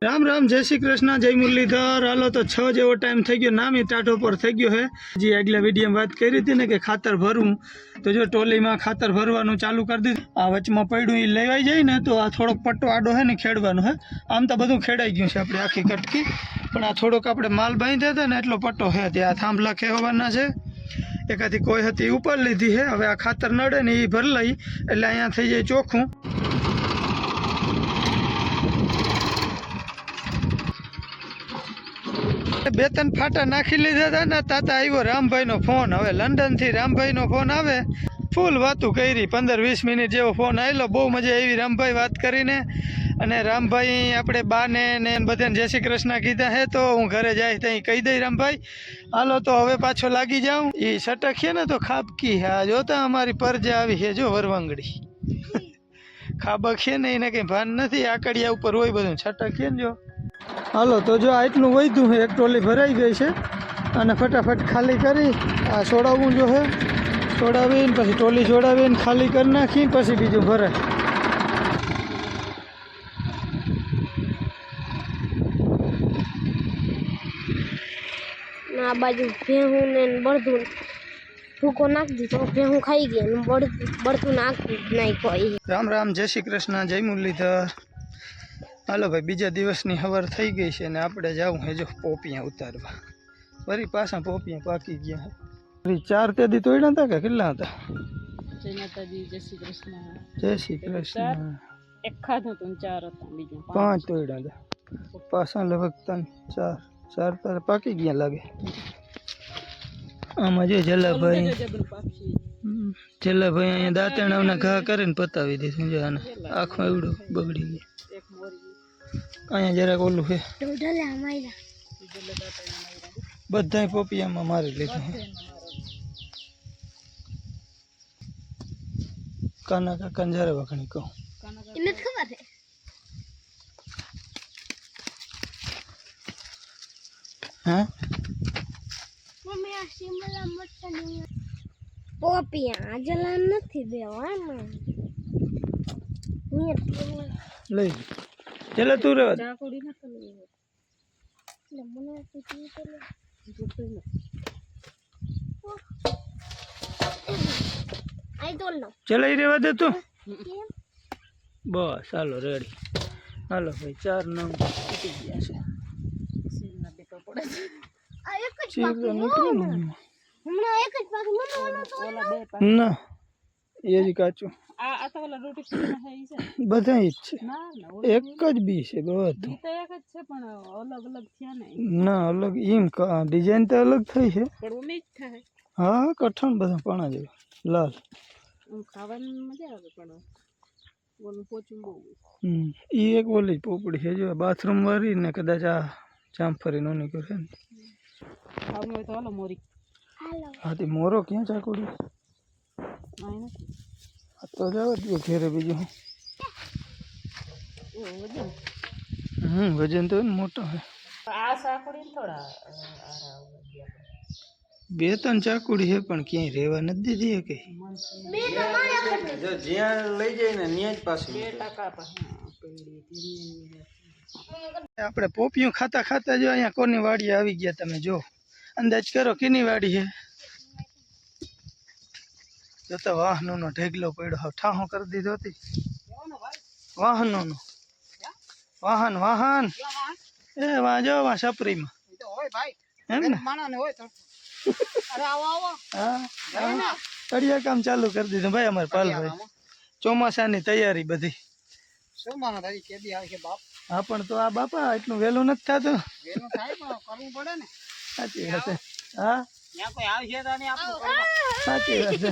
राम राम जय श्री कृष्ण जय मुरलीधर। हालो तो 6 जेवो टाइम थई गयो नामी टाटो पर थई गयो है जी। अगला वीडियो में बात करी थी ने कि खातर भरूं तो जो टोली में खातर भरवानुं चालू कर दीधुं। आ वचमां पड्युं ई लेवाई जाय ने तो आ थोड़ोक पट्टो आडो है ने खेडवानो है। आम तो बधुं खेडाई गयुं छे आपणी आखी कटकी, पण आ थोड़ोक आपणे माल बांध्या था ने एटलो पट्टो है त्यां थांभला खेवाना छे। एकाथी कोई हती उपर लीधी है। हवे आ खातर नडे ने ई भर लई એટલે અહીંયા થઈ જાય ચોખ્ખું। બે ત્રણ ફાટા નાખી લીધા હતા ને તાતા આવ્યો રામભાઈનો ફોન। હવે લંડનથી રામભાઈનો ફોન આવે, ફૂલ વાતું કરી 15-20 મિનિટ જેવો ફોન આવેલો। બહુ મજા આવી રામભાઈ વાત કરીને। અને રામભાઈ આપણે બાને ને બધાને જય શ્રી કૃષ્ણ કીધા હે તો હું ઘરે જાય ત્યાં કહી દઈ રામભાઈ હાલો તો હવે પાછો લાગી જાઉં। એ સટકીએ ને તો ખાબકી હે। આ જોતા અમારી પરજા આવી છે જો વરવાંગડી ખાબકીએ ને એને કંઈ ભાન નથી। આકડિયા ઉપર હોય બધું છટકીએ ને જો। હાલો તો જો આટલું વધ્યું છે, એક ટોલી ભરાઈ ગઈ છે અને ફટાફટ ખાલી કરી આ છોડાવવું જો છે। છોડાવીને પછી ટોલી છોડાવીને ખાલી કરી નાખી પછી બીજું ભરાય। આ બાજુ ભેહું ને બળદું ભૂકો નાખી દીધો, ભેહું ખાઈ ગઈ ને બળદું નાખ્યો। રામ રામ જય શ્રી કૃષ્ણ જય મુરલીધર। હાલો ભાઈ બીજા દિવસની સવાર થઈ ગઈ છે ને આપણે જવું હે જો પોપિયા ઉતારવા। ફરી પાછા પોપિયા પાકી ગયા હે। ફરી 4 તેદી તોડ્યા હતા કે કેટલા હતા? જય માતાજી જય શ્રી કૃષ્ણ જય શ્રી કૃષ્ણ। એક ખાધું તો 4 હતા, બીજા 5 તોડ્યા હતા। પાછા લગભગ 3 4 તારે પાકી ગયા લાગે। આમાં જો જલાભાઈ અહીંયા દાંતણાવના ઘા કરીને પતાવી દીધું જો આને આખું એવડું બગડી ગયું। અહીંયા જરાક ઓલું છે બધાય પોપિયામાં મારી લીધું। કાના કાકાને જયારે વખણી કહું એને ખબર છે હા મમ્મી આ શિમલા મરચાં પોપિયા જલા નથી દેવાના લઈ ચલે તું રે ચાકોડી ના કરી લે મને તો આઈ ડોન્ટ નો ચલાઈ રેવા દે તું બસ હાલો રેડી। હાલો ભાઈ 4 નંગ તૂટી ગયા છે। સીલના બે પડે આ એક જ બાકી હમણાં એક જ બાકી મને ઓલો તો ઓલા બે ના એ જ કાચું આ તો ઓલા રોટી સીલના હે ઈ છે બધા જ છે। ના ના એક જ બી છે બધું ઈ તો એક જ છે પણ અલગ અલગ થયા ને ના અલગ એમ ડિઝાઇન તો અલગ થઈ છે। પણ ઉમેજ થાય હા કઠણ બધા પાણા જેવા લાલ ખાવાની મજા આવે પણ ઓલું પોચું બહુ એ એક ઓલી પોપડી છે જો બાથરૂમ વાળી ને કદાચ આ જામફળી નો નીકળે ને ખાવું હોય તો હાલો મોરી હાલો હા તે મોરો ક્યાં ચાકુડી આય નથી આ તો જવા દો ઘેરે બીજું વજન તો મોટો હે। આ સાકડી થોડા આરા ગયા 2-3 ચાકુડી હે પણ ક્યાંય રહેવા નથી દીધી કે બે તમારે જો જ્યાં લઈ જાય ને ત્યાં જ પાછું 2 ટકા પણ આપણે પોપિયું ખાતા ખાતા જો અહીંયા કોની વાડી આવી ગયા તમે જો અંદાજ કરો કેની વાડી છે? જો તો વાહનોનો ઢેગલો પડ્યો હવે ઠાહો કરી દીધો હતી વાહનોનો વાહન એ વાં જો વાં સપરીમાં એમ ને હા કડિયા કામ ચાલુ કરી દીધું ભાઈ અમારે પાલભાઈ। ચોમાસાની તૈયારી બધી હા પણ તો આ બાપા એટલું વહેલું નથી થતું સાચી વાત છે હા સાચી વાત છે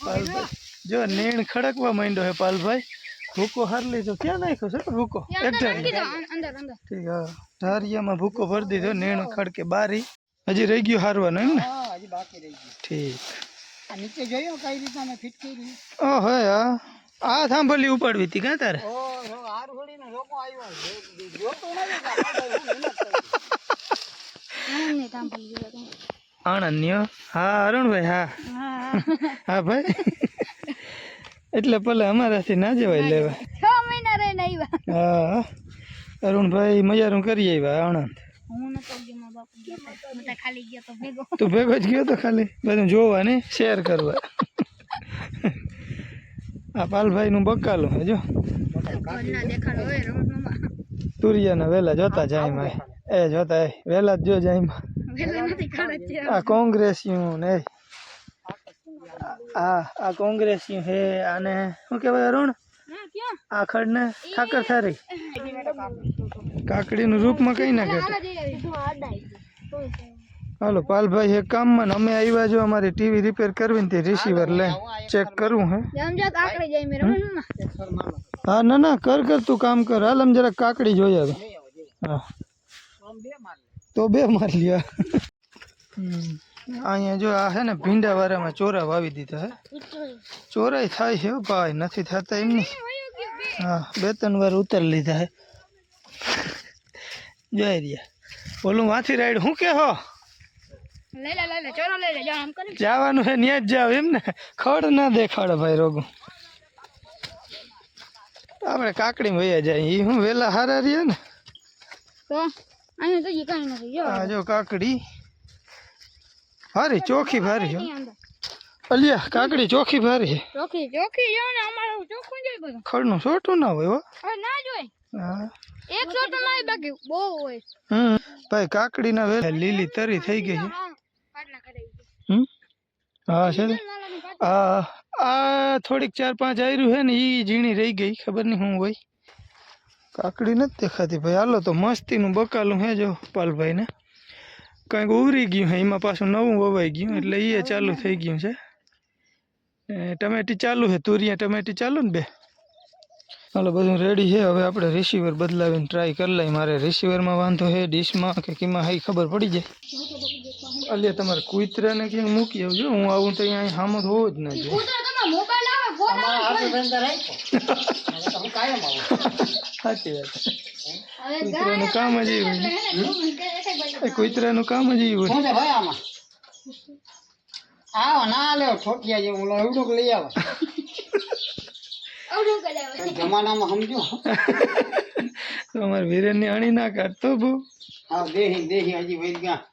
પાલભાઈ જો નીણ ખડકવા માંડ્યો હે પાલભાઈ। ભૂકો હાર લીધો ક્યાં નાખ્યો છે ભૂકો એક ઠીક હા ઢારિયામાં ભૂકો ભરી દીધો નીણ ખડકે બારી હજી રહી ગયું હારવાનું એમ ને ઠીક નીચે જોયો કઈ રીતના મેં ફિટ કરી ઓ હે હા આ થાંભલી ઉપાડવી હતી ક્યાં તારે આણંદ હા અરુણભાઈ હા હા ભાઈ એટલે ભલે અમારાથી ના જવાય લેવા 6 મહિના રહીને આવ્યા હા અરુણભાઈ મજાનું કરી આવ્યા આણંદ. હું નતો ગયો મારા બાપુ ગયા હતા. હું તો ખાલી ગયો તો ભેગો. તું ભેગો જ ગયો તો ખાલી બધું જોવા ને શેર કરવા. આ પાલભાઈનું બકાલું હે જો ના દેખાડો હોય રમવામાં. તુરિયાના વેલા જોતા જાય માં એ જોતા એ વેલા જ જો જાય માં. વેલા નથી ખાડે છે. આ કોંગ્રેસિયું ને આ કોંગ્રેસિયું હે આને શું કહેવાય અરુણ? હા ક્યાં? આ ખડને ઠાકર થારી કાકડીનું રૂપમાં કઈ ના કહેતા. હાલો પાલભાઈ એક કામમાં ને અમે આવ્યા જો અમારી ટીવી રિપેર કરવી ને તે રિસીવર લે ચેક કરવું હે. હા ના ના કર તું કામ કર. હાલ આમ જરાક કાકડી જોઈ આવે. હા તો બે માર લ્યા. અહીંયા જો આ હે ને ભીંડા વાળામાં ચોરા વાવી દીધા હે. ચોરાઈ થાય છે ભાઈ નથી થતા એમ નહીં. હા 2-3 વાર ઉતારી લીધા હે. જોઈ રહ્યા ઓલું વાથી રાઈડ શું કે હો જવાનું છે ન્યા જ જાવ એમ ને. ખડ ના દેખાડે ભાઈ રોગું. આપણે કાકડી વયા જાય એ હું વેલા હારા રહ્યા ને. હા જો કાકડી હારી ચોખી ભારી હો. અલિયા કાકડી ચોખી ભારી છે. ખડનું છોટું ના હોય હો. હા ભાઈ કાકડી ના વેલા લીલી તરી થઈ ગઈ છે. હા છે આ થોડીક 4-5 આયરું છે ને એ ઝીણી રહી ગઈ ખબર નહીં શું હોય. કાકડી નથી દેખાતી ભાઈ. હાલો તો મસ્તીનું બકાલું હે જો પાલભાઈ ને કંઈક ઉવરી ગયું હે એમાં પાછું નવું વવાઈ ગયું એટલે એ ચાલુ થઈ ગયું છે. ટમેટી ચાલુ છે તુરિયા ટમેટી ચાલુ ને બે. હાલો બધું રેડી છે. હવે આપણે રિસીવર બદલાવીને ટ્રાય કરી લઈએ. મારે રિસીવરમાં વાંધો છે ડીશમાં કે કીમાં હઈ ખબર પડી જાય. અલ્યા તમારે કૂતરાને ક્યાંક મૂકી આવજો. હું આવું તો અહીંયા સામો હોવો જ ના જોઈએ. સાચી વાત. કૂતરાનું કામ જ એવું હોય. કૂતરાનું કામ જ એવું હોય. આવો ના લે ઠોકિયા જેવું એવડું લઈ આવો જમાનામાં સમજો. તમારે વીરેનની અણી ના કાઢતો બહુ. હા દેહી હજી વહી ગયા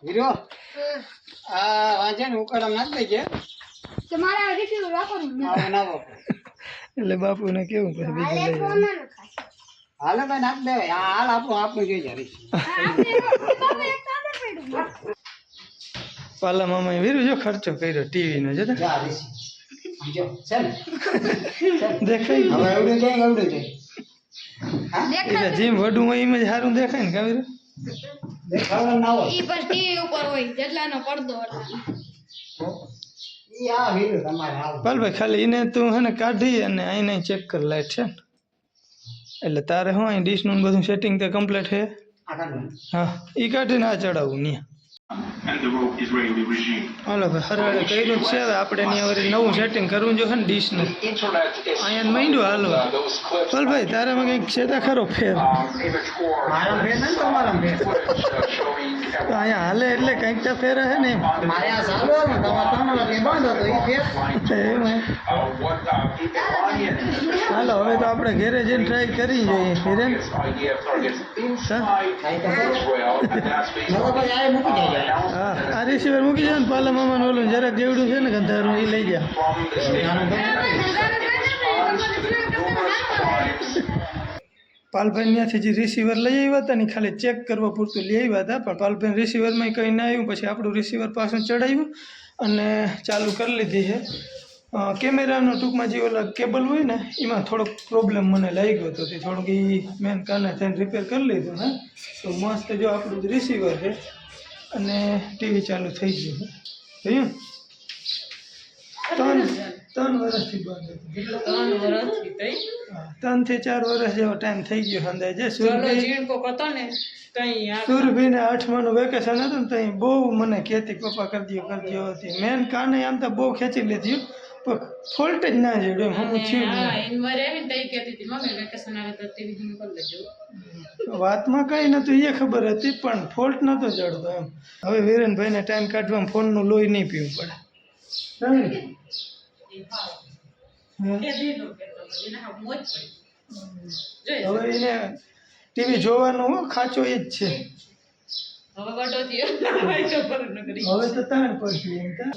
વીરો આ વાંચે ને ઉકળામ નાખી દેજે. એટલે બાપુને કેવું પછી બીજું લઈ હાલે ભાઈ નાખ દે. હાલ આપણું જોઈ જાય. પાલા મામા વીરું જો ખર્ચો કર્યો ટીવી નો જતા દેખાય. જેમ વડું હોય એમ જ સારું દેખાય ને કાવીરું. પાલભાઈ ખાલી એને તું હે ને કાઢી અને અહીં ચેક કર લાઈટ છે ને એટલે તારે હું અહીં ડીશ નું બધું સેટિંગ તે કમ્પ્લીટ છે. હા એ કાઢીને આ ચડાવવું નહીં. હાલો ભાઈ હરાડે કર્યું જ છે. હવે આપણે ત્યાં વળી નવું સેટિંગ કરવું જો છે ને ડીશનું અહીંયા માંડ્યું હાલવા. પાલભાઈ તારામાં કંઈક છે તો ખરો ફેર. અહીંયા હાલે એટલે કંઈક તો ફેર હે ને. હાલો હવે તો આપણે ઘેરે જઈને ટ્રાય કરી જોઈએ હિરેન. હા આ રિસીવર મૂકી જાય ને પાલા મામાનું ઓલું જરાક જેવડું છે ને ગંધારું એ લઈ જા. પાલભાઈ ત્યાંથી જે રિસીવર લઈ આવ્યા હતા ને ખાલી ચેક કરવા પૂરતું લઈ આવ્યા હતા. પણ પાલભાઈ રિસીવરમાં કંઈ ના આવ્યું. પછી આપણું રિસીવર પાછું ચડાવ્યું અને ચાલુ કરી લીધી છે. કેમેરાનો ટૂંકમાં જે ઓલા કેબલ હોય ને એમાં થોડોક પ્રોબ્લેમ મને લાગ્યો હતો. તે થોડુંક એ મેન કાને થઈને રિપેર કરી લીધું હે તો મસ્ત જો આપણું જ રિસીવર છે અને ટીવી ચાલુ થઈ ગયું છે. જોયું 3 વર્ષથી બંધ હતું. 3 થી 4 વર્ષ જેવો ટાઈમ થઈ ગયો અંદાજે. સુરભી ને 8માનું વેકેશન હતું ને ત્યાં બહુ મને કહેતી પપ્પા કરી દો હતી. મેન કાને આમ તો બહુ ખેંચી લીધી પણ ફોલ્ટ જ ના જડ્યો એમ હું થયું. વાતમાં કઈ નતું એ ખબર હતી પણ ફોલ્ટ નતો જડતો એમ. હવે વીરેનભાઈને ટાઈમ કાઢવામાં ફોનનું લોહી નહીં પીવું પડે. હવે એને ટીવી જોવાનું ખાચો એ જ છે. હવે વાટો થયો ભાઈ ખબર ન કરી હવે તો તાણ પડશે એમ કા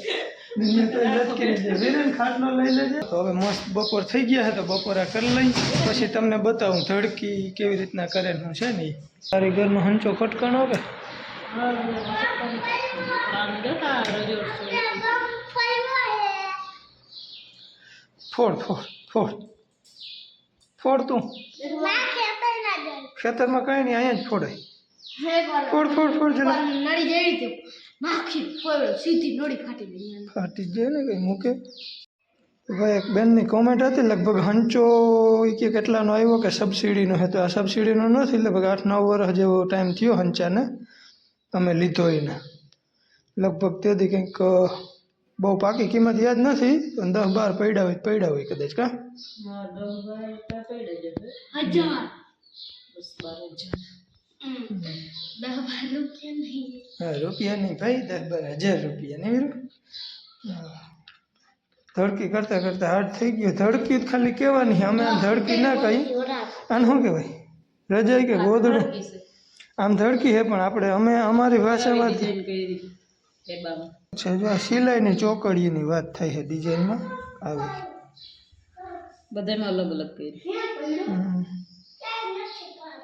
દુનિયા તો રદ કરી દે. વિરેન ખાટલો લઈ લેજે. તો હવે મસ્ત બપોર થઈ ગયા છે તો બપોરા કરી લઈ પછી તમને બતાવું ધડકી કેવી રીતના કરેલું છે ને. તારી ઘરનો હંચો ખટકાણો કે ફોડ ફોડ ફોડ ફોડ તું ખેતરમાં કઈ નહીં અહીંયા જ ફોડાય. ફોડ ફોડ ફોડ જરા નડી જેવી તે નાખી ફોડો સીધી નડી ફાટી ગઈ. ફાટી જ જાય ને કઈ મૂકે. ભાઈ એક બેનની કોમેન્ટ હતી લગભગ હંચો ઈ કે કેટલાનો આવ્યો કે સબસિડીનો હતો. આ સબસિડીનો નથી, લગભગ 8-9 વર્ષ જેવો ટાઈમ થયો હંચાને અમે લીધો એને. લગભગ તેથી કંઈક બહુ પાકી કિંમત યાદ નથી પણ 10-12 પડ્યા હોય કદાચ કા 10-12 રૂપિયા નહીં. હા રૂપિયા નહીં ભાઈ 10-12 હજાર રૂપિયા નહીં. ધડકી કરતા કરતા હાર્ડ થઈ ગયો. ધડકી જ ખાલી કહેવાની, અમે આમ ધડકી ના કહી. આને શું કહેવાય રજાઈ કે ગોદડું? આમ ધડકી હે પણ આપણે અમે અમારી ભાષામાં છે. જો આ સિલાઈની ચોકડીની વાત થાય છે ડિઝાઇનમાં આવી બધામાં અલગ અલગ કરી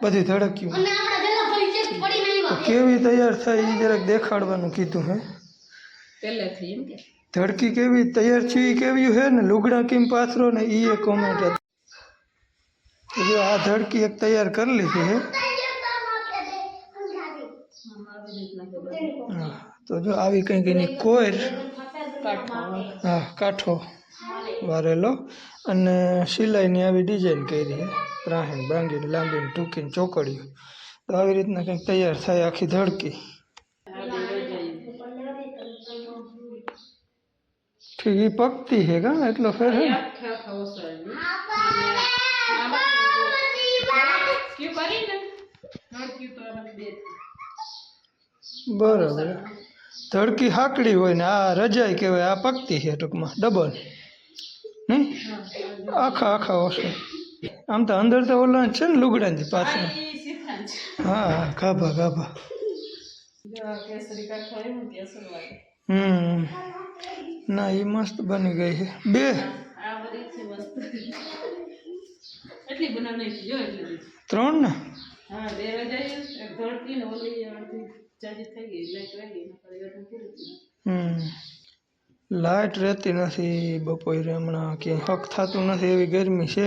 બધી ધડક્યું. કેવી તૈયાર થાય એ જરાક દેખાડવાનું કીધું હે પહેલેથી એમ કે ધડકી કેવી તૈયાર છે એ કેવી હે ને લુગડા કેમ પાથરો ને એ એક કોમેન્ટ હતી. જો આ ધડકી એક તૈયાર કરી લીધી હે. હા તો જો આવી કંઈક એની કોર હા કાંઠો વારેલો અને સિલાઈની આવી ડિઝાઇન કરી છે. ત્રાહીને બાંગીને લાંબીને ટૂંકીને ચોકડીઓ તો આવી રીતના કંઈક તૈયાર થાય આખી ધડકી. ઠીક એ પકતી છે કા એટલો ફેર હે ને? બરાબર. ધડકી હાકડી હોય ને આ રજાઈ કહેવાય, આ પકતી છે ટૂંકમાં ડબલ નહીં આખા આખા ઓછો. આમ તો અંદર તો ઓલા છે ને લુગડાની પાછળ. હા હા ગાભા ગાભા. ના એ મસ્ત બની ગઈ છે. બે ત્રણ ને લાઇટ રહેતી નથી બપોરે હમણાં ક્યાંય હક થતું નથી એવી ગરમી છે.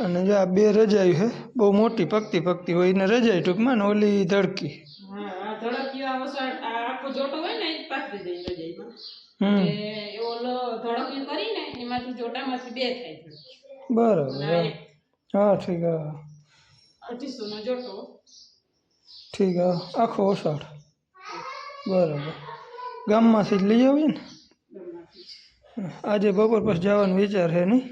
અને જો આ બે રજાઈ છે બહુ મોટી પકતી પકતી હોય ને રજાઈ ટૂંકમાં ને ઓલી ધડકી. બરાબર હા ઠીક હા ઠીક હા આખો ઓસાડ બરાબર. ગામમાંથી જ લઈ આવીએ ને. આજે બપોર પછી જવાનો વિચાર છે નહીં?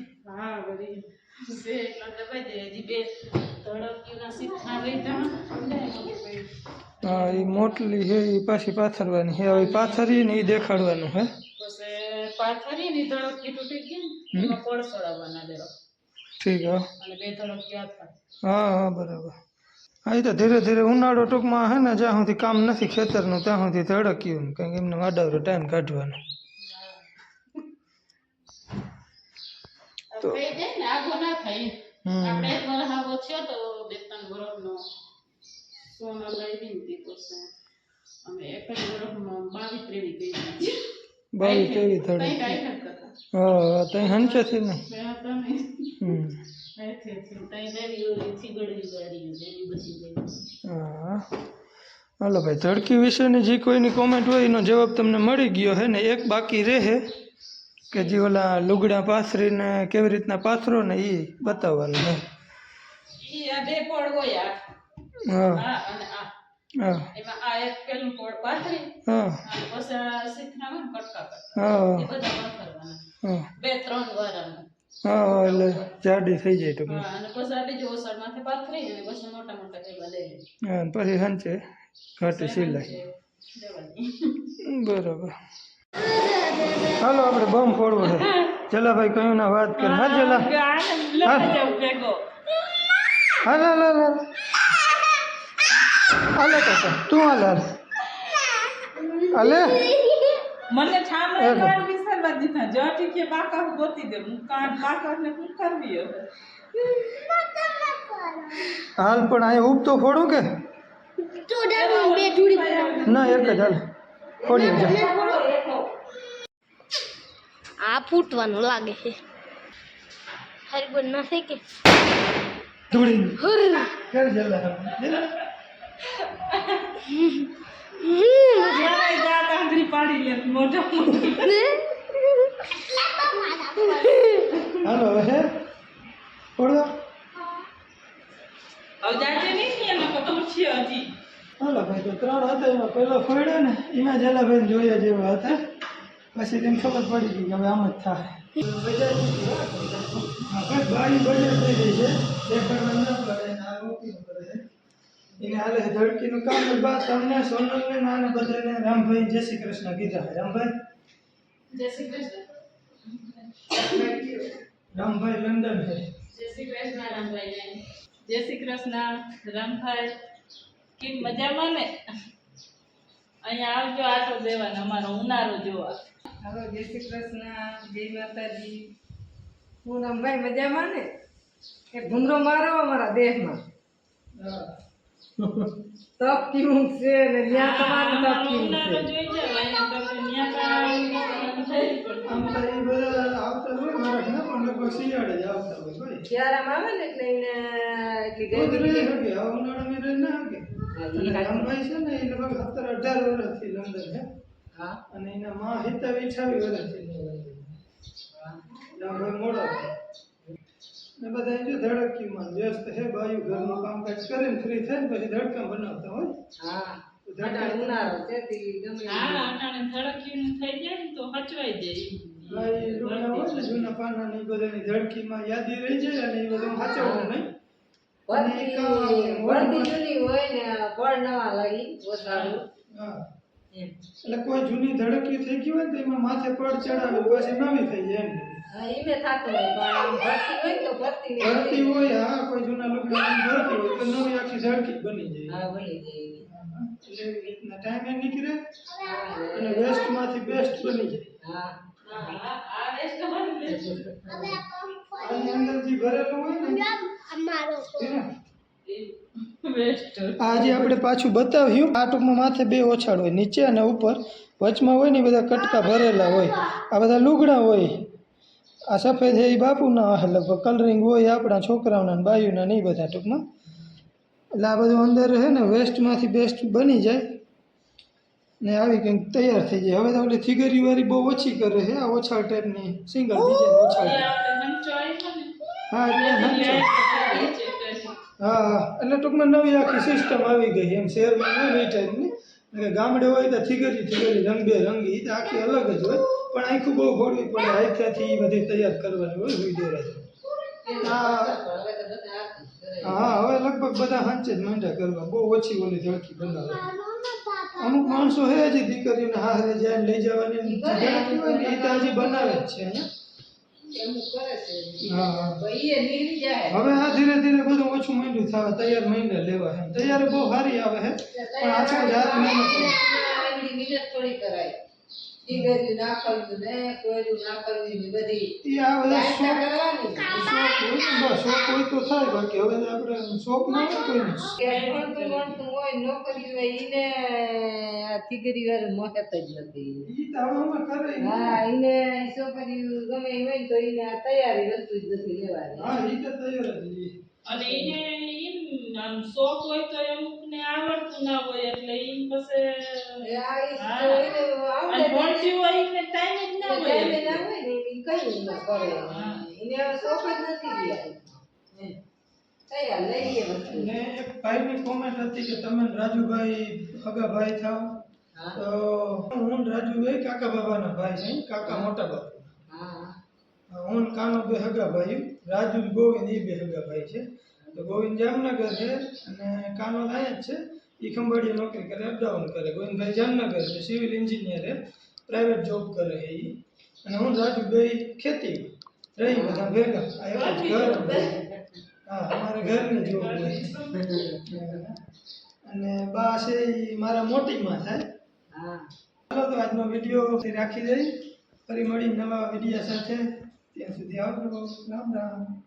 હા એ મોટલી છે એ પાછી પાથરવાની છે. હવે પાથરી ને એ દેખાડવાનું હે. ઠીક હા હા હા બરાબર. હા એ તો ધીરે ધીરે ઉનાળો ટૂંકમાં હે ને જ્યાં સુધી કામ નથી ખેતરનું ત્યાં સુધી ધડક્યું ને કંઈક એમને વાડાવરો ટાઈમ કાઢવાનો. તો બાવી કેવી ધડક હા તઈ હંચેથી ને હા હાલો ભાઈ ધડકી વિશેની જે કોઈની કોમેન્ટ હોય એનો જવાબ તમને મળી ગયો હે ને. એક બાકી રહે કે જે ઓલા લુગડા પાથરીને કેવી રીતના પાથરો ને એ બતાવવાનું હે. હા હા હા હા એટલે જાડી થઈ જાય ટૂંકમાં. હા પછી હંચે ઘાટી સિલાઈ બરાબર. હાલો આપણે બમ ફોડવો છે. જલાભાઈ કયું ના વાત કરે. હા જલા હાલ હાલ હાલ હાલ હાલે કાકા તું હાલ હાલ હાલે મને છામડા વાર વિસરવા દીધા જટી કે બાકા ગોતી દે હું કાન બાકા ને શું કરવી હવે હાલ પણ અહીં ઉગતો ફોડું કે ના એક જ હાલ ફોડી જા આ ફૂટવાનું લાગે છે હરિબન નથી કે ધૂળી હુર કર જલા જલા મારા દાંત આંગળી પાડી લે મોઢા મોઢી હાલો હવે ફોડો હવે જાજે નહીં એમાં તો પૂછ્યો હજી હાલો ભાઈ તો 3 હતા એમાં પહેલો ફોડ્યો ને એમાં જલાભાઈ જોયા જેવા હતા પછી તેને ખબર પડી ગઈ કે હવે આમ જ થાય બારી બજાર થઈ ગઈ છે દેખાડવા ન પડે આ રોકી પડે એને હાલે ધડકીનું કામ બાદ તમને સોનલને નાને બધાને રામભાઈ જય શ્રી કૃષ્ણ કીધા રામભાઈ જય શ્રી કૃષ્ણ રામભાઈ લંડન છે જય શ્રી કૃષ્ણ રામભાઈ જય શ્રી કૃષ્ણ રામભાઈ કેમ મજામાં ને અહીંયા આવજો આટો દેવાનો અમારો ઉનાળો જોવા હાલો જય શ્રી કૃષ્ણ જય માતાજી હું રામભાઈ મજામાં ને એક ભૂંગરો મારો અમારા દેશમાં તપ કેવું છે ને ત્યાં તમારું તપ ઉનાળો કેવું છે જોઈ જાવ અહીંયા તમે આમ તો એ બધા આવતા હોય મારા ઘણા પણ લગભગ શિયાળે જ આવતા હોય ભાઈ શિયાળામાં આવે ને એટલે એને એટલી ખુદ ગરમી રહી શકે આ ઉનાળામાં રહી ના શકે રામભાઈ છે ને એ લગભગ 17-18 વર્ષથી લંડન છે હા અને એના માં હિતા 28 વર્ષથી લંડન રામભાઈ મોડા ને બધા જો ધડકીમાં વ્યસ્ત છે બાયું ઘરનું કામકાજ કરીને ફ્રી થઈને પછી ધડકા બનાવતા હોય હા ધડકા ઉનાળો છે તે ગમે હા અટાણે ધડકીનું થઈ જાય ને તો હચવાઈ જાય ભાઈ જૂના હોય ને જૂના પાના ને બધાની ધડકીમાં યાદી રહી જાય અને એ બધું સાચવવું નહીં વર્દી જૂની હોય ને પડ નવા લાગી ઓસાડું હા એમ એટલે કોઈ જૂની ધડકી થઈ ગઈ હોય ને તો એમાં માથે પડ ચડાવે પછી નવી થઈ જાય એમ હા ઈને થાતું હોય પણ આમ ભરતી હોય તો ભરતી ને ભરતી હોય હા કોઈ જૂના લુગડા ભરતી હોય તો નવી આખી ધડકી બની જાય હા બની જાય એટલે એવી રીતના ટાઈમે નીકળે હા અને વેસ્ટ માંથી બેસ્ટ બની જાય હા આ વેસ્ટ બની આની અંદર જે ભરેલું હોય ને વેસ્ટ આજે આપણે પાછું બતાવ્યું આ ટૂંકમાં માથે બે ઓછાડ હોય નીચે અને ઉપર વચમાં હોય ને એ બધા કટકા ભરેલા હોય આ બધા લુગડા હોય આ સફેદ છે એ બાપુના હોય લગભગ કલરિંગ હોય આપણા છોકરાઓના ને બાયુના ને એ બધા ટૂંકમાં એટલે આ બધું અંદર છે ને વેસ્ટમાંથી બેસ્ટ બની જાય ને આવી કંઈક તૈયાર થઈ જાય હવે તો ઓલી થીગરી વાળી બહુ ઓછી કરે છે આ ઓછાળ ટાઈપની સિંગલ ડિઝાઇન ઓછાળ હા એટલે હંચો. હા એટલે ટૂંકમાં નવી આખી સિસ્ટમ આવી ગઈ એમ શહેરમાં ન એ ટાઈપની કે ગામડે હોય તો થીગરી રંગબેરંગી એ તો આખી અલગ જ હોય પણ આખું બહુ ફોડવી પડે હાથેથી બધી તૈયાર કરવાની હોય હુઈ દોરાથી હા હવે લગભગ બધા હાંચે જ માંડ્યા કરવા બહુ ઓછી ઓલી ધડકી બનાવે અમુક માણસો હે હજી દીકરીઓને હારે જાય લઈ જવાની ધડકી હોય ને એ તો હજી બનાવે જ છે અહીંયા એમનું કરે છે હા હા ભાઈ એ નીકળી જાય હવે આ ધીરે ધીરે બધું ઓછું માંડ્યું થવા તૈયાર મહિને લેવા છે તૈયાર બહુ સારી આવે છે પણ આખો જાત મહેનત કરે. આગળી મિનત થોડી કરાય ટીગર્યું નાખવ્યું ને કોયલું નાખવ્યું ને બધી એ આ બધા દાયકા શોખ કરવાની શોખ હોય તો થાય બાકી હવે આપણે શોખ ના હોય કોઈને કે ભણતું હોય નોકરી હોય ઈને આ ઠીકરી વાર મોહત જ નથી ઈ તો હવે અમે કરે ઈ. હા ઈને છોકરી ગમે ઈ હોય ને તો ઈને આ તૈયારી વસ્તુ જ નથી લેવાની હા ઈ તો તૈયાર જ ઈ. અને એને એમ આમ શોખ હોય તો અમુકને આવડતું ના હોય એટલે એમ પછી આ ઈ હા. તો ઈને અને આવડે ભણતી હોય એને ટાઈમ જ ના હોય ટાઈમે ના હોય ને ઈ કઈ ન કરે ઈને હવે શોખ જ નથી રહ્યા તૈયાર લઈએ વસ્તુ ને એક ભાઈની કોમેન્ટ હતી કે તમે ને રાજુભાઈ હગા ભાઈ થાવ હા તો હું ને રાજુ એ કાકા બાબાના ભાઈ છે કાકા મોટા બાપુ હા હું ને કાનો બે હગા ભાઈ રાજુ ને ગોવિંદ એ બે હગા ભાઈ છે તો ગોવિંદ જામનગર છે અને કાનો અહીંયા જ છે એ ખંભાળીએ નોકરી કરે અપડાઉન કરે ગોવિંદભાઈ જામનગર છે સિવિલ એન્જિનિયર છે પ્રાઇવેટ જોબ કરે છે એ અને હું ને રાજુ બે ખેતી રહી બધા ભેગા આ એક જ ઘર હા અમારા ઘરની જોબ હોય અને બા છે ઈ મારા મોટીમાં થાય. હા ચાલો તો આજનો વિડીયો રાખી દઈ, ફરી મળી નવા વિડીયો સાથે. ત્યાં સુધી આવજો. રામ રામ.